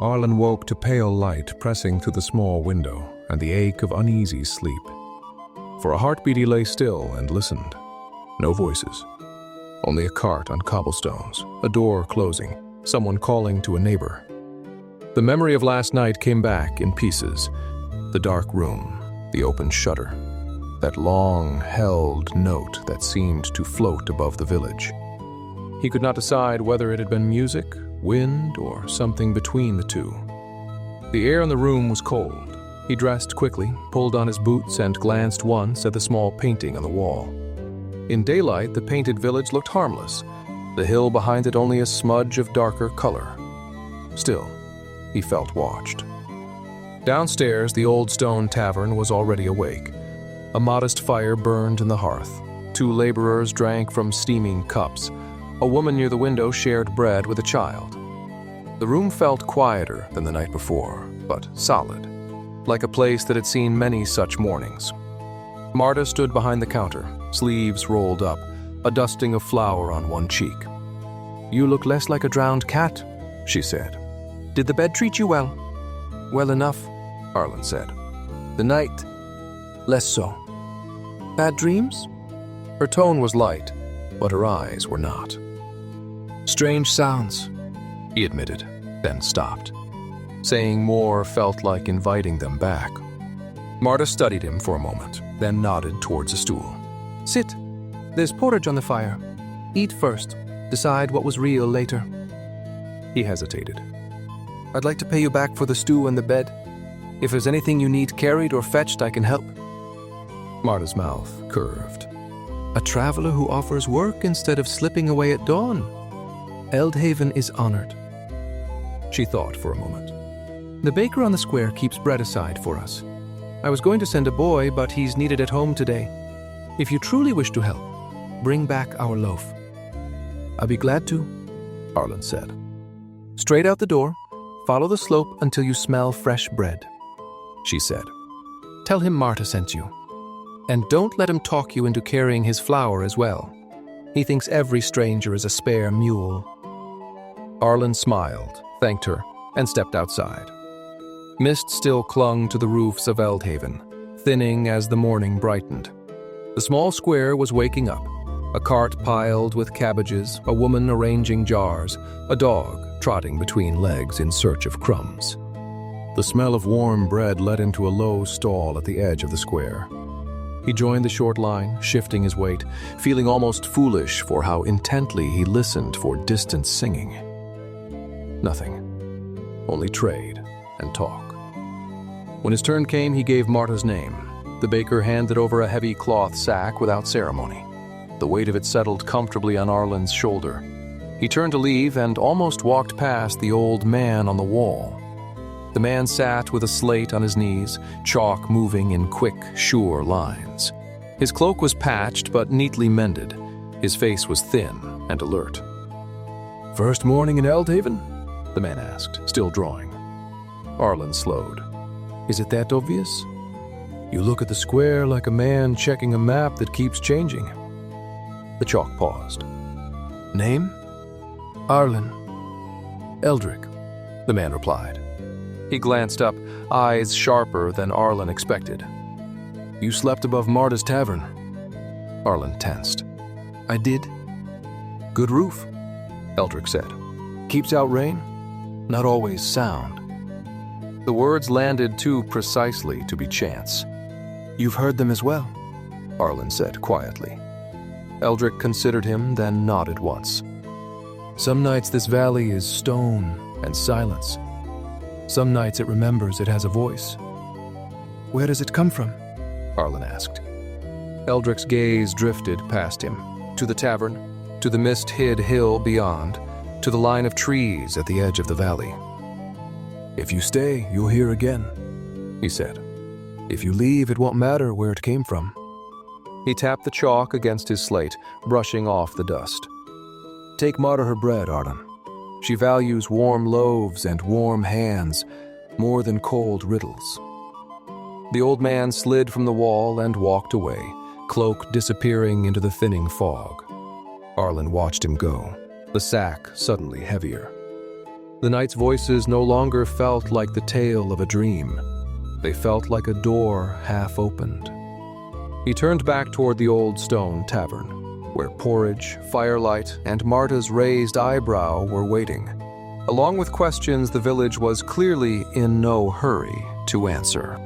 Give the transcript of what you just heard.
Arlen woke to pale light pressing through the small window and the ache of uneasy sleep. For a heartbeat he lay still and listened. No voices. Only a cart on cobblestones, a door closing, someone calling to a neighbor. The memory of last night came back in pieces. The dark room, the open shutter, that long-held note that seemed to float above the village. He could not decide whether it had been music, wind, or something between the two. The air in the room was cold. He dressed quickly, pulled on his boots, and glanced once at the small painting on the wall. In daylight, the painted village looked harmless, the hill behind it only a smudge of darker color. Still, he felt watched. Downstairs, the Old Stone Tavern was already awake. A modest fire burned in the hearth. 2 laborers drank from steaming cups. A woman near the window shared bread with a child. The room felt quieter than the night before, but solid, like a place that had seen many such mornings. Marta stood behind the counter, sleeves rolled up, a dusting of flour on one cheek. "You look less like a drowned cat," she said. "Did the bed treat you well?" "Well enough," Arlen said. "The night, less so." "Bad dreams?" Her tone was light, but her eyes were not. "Strange sounds," he admitted, then stopped. Saying more felt like inviting them back. Marta studied him for a moment, then nodded towards a stool. "Sit. There's porridge on the fire. Eat first. Decide what was real later." He hesitated. "I'd like to pay you back for the stew and the bed. If there's anything you need carried or fetched, I can help." Marta's mouth curved. "A traveler who offers work instead of slipping away at dawn. Eldhaven is honored." She thought for a moment. "The baker on the square keeps bread aside for us. I was going to send a boy, but he's needed at home today. If you truly wish to help, bring back our loaf." "I'll be glad to," Arlen said. "Straight out the door, follow the slope until you smell fresh bread," she said. "Tell him Marta sent you. And don't let him talk you into carrying his flour as well. He thinks every stranger is a spare mule." Arlen smiled, thanked her, and stepped outside. Mist still clung to the roofs of Eldhaven, thinning as the morning brightened. The small square was waking up, a cart piled with cabbages, a woman arranging jars, a dog trotting between legs in search of crumbs. The smell of warm bread led him to a low stall at the edge of the square. He joined the short line, shifting his weight, feeling almost foolish for how intently he listened for distant singing. Nothing. Only trade and talk. When his turn came, he gave Marta's name. The baker handed over a heavy cloth sack without ceremony. The weight of it settled comfortably on Arlen's shoulder. He turned to leave and almost walked past the old man on the wall. The man sat with a slate on his knees, chalk moving in quick, sure lines. His cloak was patched but neatly mended. His face was thin and alert. "First morning in Eldhaven?" the man asked, still drawing. Arlen slowed. "Is it that obvious? You look at the square like a man checking a map that keeps changing." The chalk paused. "Name?" "Arlen." "Eldric," the man replied. He glanced up, eyes sharper than Arlen expected. "You slept above Marta's tavern." Arlen tensed. "I did." "Good roof," Eldric said. "Keeps out rain?" "Not always sound." The words landed too precisely to be chance. "You've heard them as well," Arlen said quietly. Eldric considered him, then nodded once. "Some nights this valley is stone and silence. Some nights it remembers it has a voice." "Where does it come from?" Arlen asked. Eldric's gaze drifted past him, to the tavern, to the mist-hid hill beyond, to the line of trees at the edge of the valley. "If you stay, you'll hear again," he said. "If you leave, it won't matter where it came from." He tapped the chalk against his slate, brushing off the dust. "Take Marta her bread, Arlen. She values warm loaves and warm hands more than cold riddles." The old man slid from the wall and walked away, cloak disappearing into the thinning fog. Arlen watched him go, the sack suddenly heavier. The knight's voices no longer felt like the tale of a dream. They felt like a door half opened. He turned back toward the Old Stone Tavern, where porridge, firelight, and Marta's raised eyebrow were waiting. Along with questions the village was clearly in no hurry to answer.